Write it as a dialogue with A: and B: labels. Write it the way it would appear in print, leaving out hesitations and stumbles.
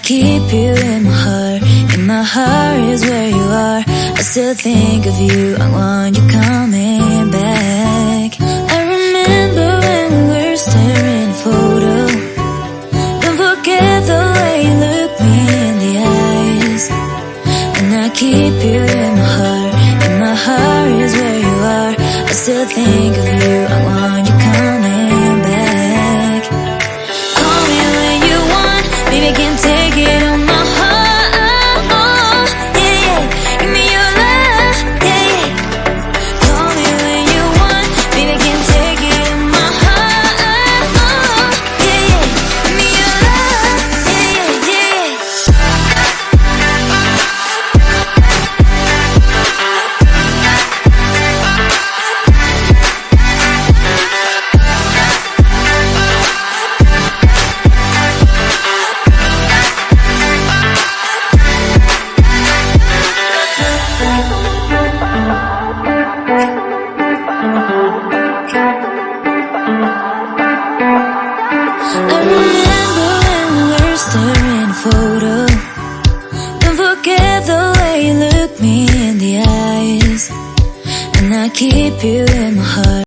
A: keep you in my heart. In my heart is where you are. I still think of you, I want you coming back. I remember when we were staring at a photo. Don't forget the way you look me in the eyes. And I keep you in my heart. In my heart is where you are. I still think of you, I want you coming back. Call me when you want, baby, I can't take it on my heart. Yeah, yeah, give me your love, yeah, yeah. Call me when you want, baby, I can't take it on my heart. Yeah, yeah, give me your love, yeah, yeah, yeah. I remember when we were staring at a photo. Don't forget the way you look me in the eyes. And I keep you in my heart.